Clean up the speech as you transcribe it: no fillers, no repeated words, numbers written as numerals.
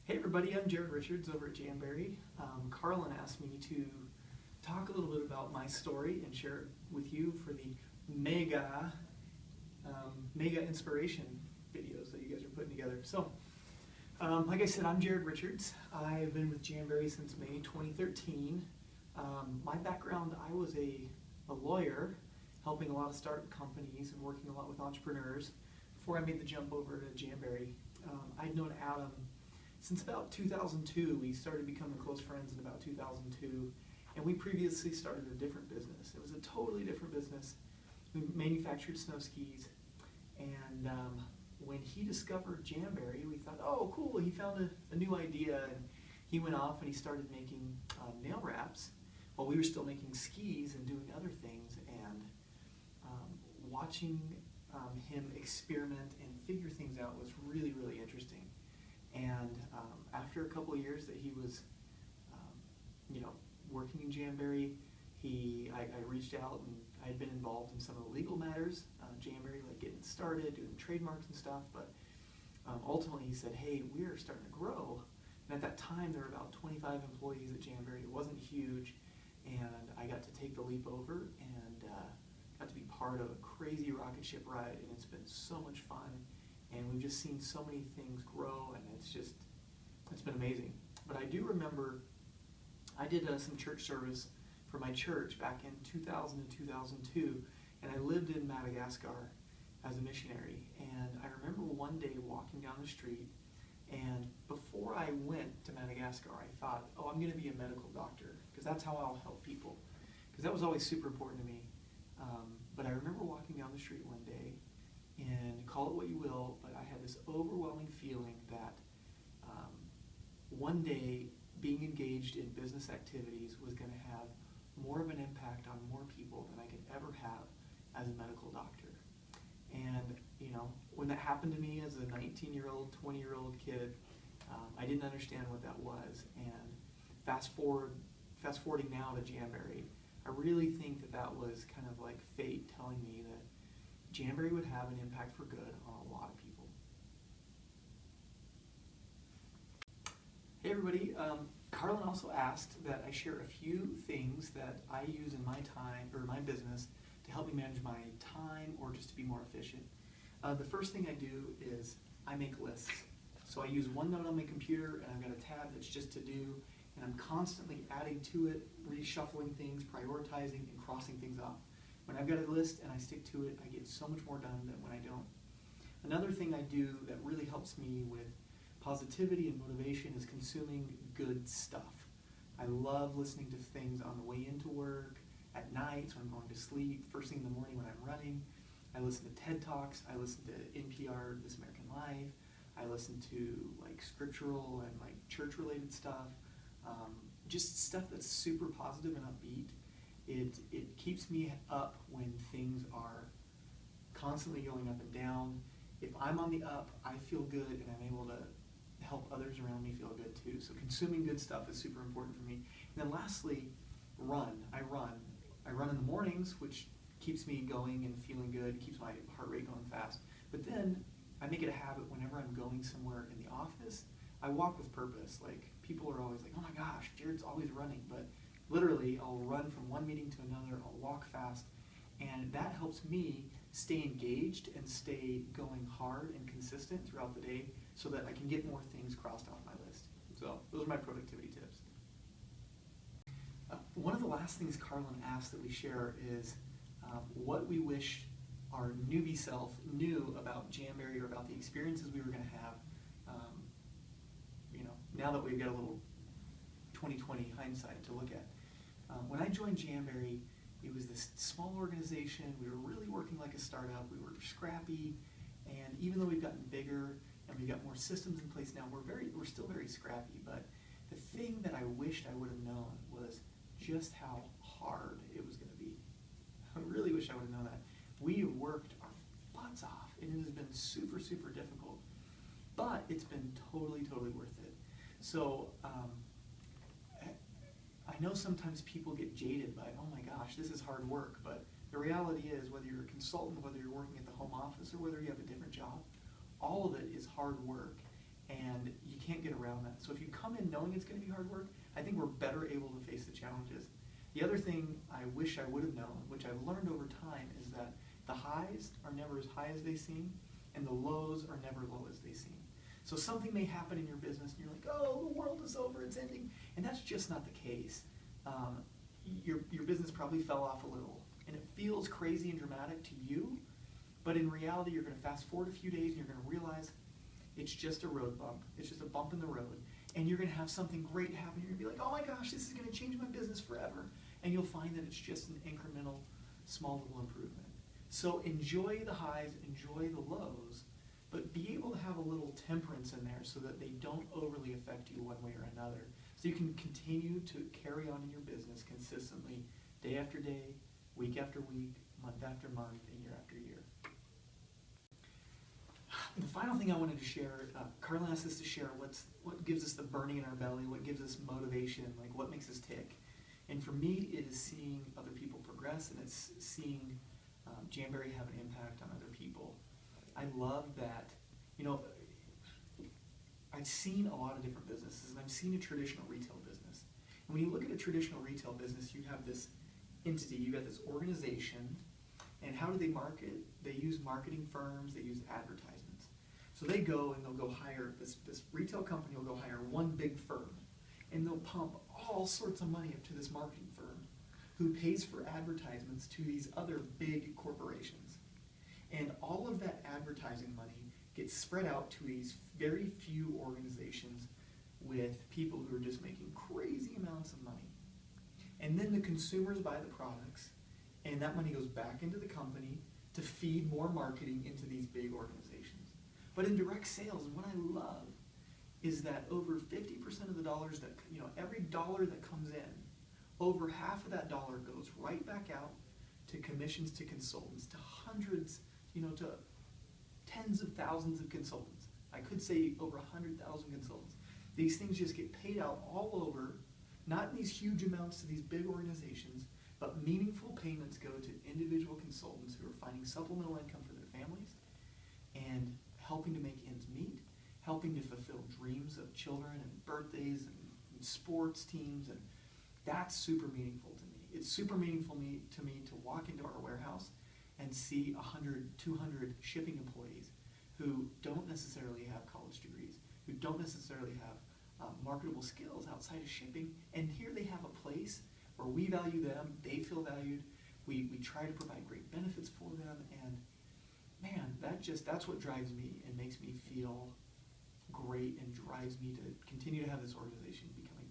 Hey everybody, I'm Jared Richards over at Jamberry. Carlin asked me to talk a little bit about my story and share it with you for the mega inspiration videos that you guys are putting together. So, like I said, I'm Jared Richards. I've been with Jamberry since May 2013. My background, I was a lawyer, helping a lot of startup companies and working a lot with entrepreneurs before I made the jump over to Jamberry. I'd known Adam since about 2002. We started becoming close friends in about 2002, and we previously started a different business. It was a totally different business. We manufactured snow skis, and when he discovered Jamberry, we thought, oh cool, he found a new idea, and he went off and he started making nail wraps while we were still making skis and doing other things, and watching him experiment and figure things out was really, really interesting. And after a couple of years that he was, working in Jamberry, I reached out, and I had been involved in some of the legal matters, Jamberry, like getting started, doing trademarks and stuff, but ultimately he said, hey, we're starting to grow. And at that time, there were about 25 employees at Jamberry. It wasn't huge, and I got to take the leap over and got to be part of a crazy rocket ship ride, and it's been so much fun. And we've just seen so many things grow, and it's been amazing. But I do remember I did some church service for my church back in 2000 and 2002, and I lived in Madagascar as a missionary. And I remember one day walking down the street, and before I went to Madagascar, I thought, oh, I'm going to be a medical doctor, because that's how I'll help people, because that was always super important to me. But I remember walking down the street one day, and call it what you will, but I had this overwhelming feeling that one day being engaged in business activities was going to have more of an impact on more people than I could ever have as a medical doctor. And when that happened to me as a 19-year-old, 20-year-old kid, I didn't understand what that was. And fast forwarding now to Jamberry, I really think that was kind of like fate telling me that Jamberry would have an impact for good on a lot of people. Hey everybody, Carlin also asked that I share a few things that I use in my time or my business to help me manage my time or just to be more efficient. The first thing I do is I make lists. So I use OneNote on my computer, and I've got a tab that's just to do, and I'm constantly adding to it, reshuffling things, prioritizing, and crossing things off. When I've got a list and I stick to it, I get so much more done than when I don't. Another thing I do that really helps me with positivity and motivation is consuming good stuff. I love listening to things on the way into work, at night when I'm going to sleep, first thing in the morning when I'm running. I listen to TED Talks, I listen to NPR, This American Life, I listen to like scriptural and like church-related stuff, just stuff that's super positive and upbeat. It keeps me up when things are constantly going up and down. If I'm on the up, I feel good, and I'm able to help others around me feel good too. So consuming good stuff is super important for me. And then lastly, run. I run in the mornings, which keeps me going and feeling good, keeps my heart rate going fast. But then I make it a habit whenever I'm going somewhere in the office, I walk with purpose. Like, people are always like, oh my gosh, Jared's always running. But literally, I'll run from one meeting to another, I'll walk fast, and that helps me stay engaged and stay going hard and consistent throughout the day so that I can get more things crossed off my list. So those are my productivity tips. One of the last things Carlin asked that we share is what we wish our newbie self knew about Jamberry or about the experiences we were going to have, now that we've got a little 2020 hindsight to look at. When I joined Jamberry, it was this small organization. We were really working like a startup. We were scrappy, and even though we've gotten bigger and we've got more systems in place now, we're still very scrappy. But the thing that I wished I would have known was just how hard it was going to be. I really wish I would have known that. We worked our butts off, and it has been super, super difficult. But it's been totally, totally worth it. So I know sometimes people get jaded by, oh my gosh, this is hard work, but the reality is, whether you're a consultant, whether you're working at the home office, or whether you have a different job, all of it is hard work. and you can't get around that. So if you come in knowing it's going to be hard work, I think we're better able to face the challenges. The other thing I wish I would have known, which I've learned over time, is that the highs are never as high as they seem, and the lows are never low as they seem. So something may happen in your business, and you're like, oh, the world is over, it's ending. And that's just not the case. Your business probably fell off a little, and it feels crazy and dramatic to you, but in reality, you're going to fast forward a few days, and you're going to realize it's just a road bump. It's just a bump in the road. And you're going to have something great happen. You're going to be like, oh my gosh, this is going to change my business forever. And you'll find that it's just an incremental, small little improvement. So enjoy the highs, enjoy the lows, but be able to have a little temperance in there so that they don't overly affect you one way or another. So you can continue to carry on in your business consistently, day after day, week after week, month after month, and year after year. And the final thing I wanted to share, Carlin asked us to share what gives us the burning in our belly, what gives us motivation, like what makes us tick. And for me, it is seeing other people progress, and it's seeing Jamberry have an impact on other people. I love that, I've seen a lot of different businesses, and I've seen a traditional retail business. And when you look at a traditional retail business, you have this entity, you got this organization, and how do they market? They use marketing firms, they use advertisements. So they go and they'll go hire, this retail company will go hire one big firm, and they'll pump all sorts of money up to this marketing firm who pays for advertisements to these other big corporations. And all of that advertising money gets spread out to these very few organizations with people who are just making crazy amounts of money. And then the consumers buy the products, and that money goes back into the company to feed more marketing into these big organizations. But in direct sales, what I love is that over 50% of the dollars that, every dollar that comes in, over half of that dollar goes right back out to commissions to consultants, to hundreds, to tens of thousands of consultants. I could say over 100,000 consultants. These things just get paid out all over, not in these huge amounts to these big organizations, but meaningful payments go to individual consultants who are finding supplemental income for their families and helping to make ends meet, helping to fulfill dreams of children and birthdays and sports teams, and that's super meaningful to me. It's super meaningful to me to walk into our warehouse and see 100, 200 shipping employees who don't necessarily have college degrees, who don't necessarily have marketable skills outside of shipping, and here they have a place where we value them, they feel valued, we try to provide great benefits for them, and man, that's what drives me and makes me feel great and drives me to continue to have this organization become a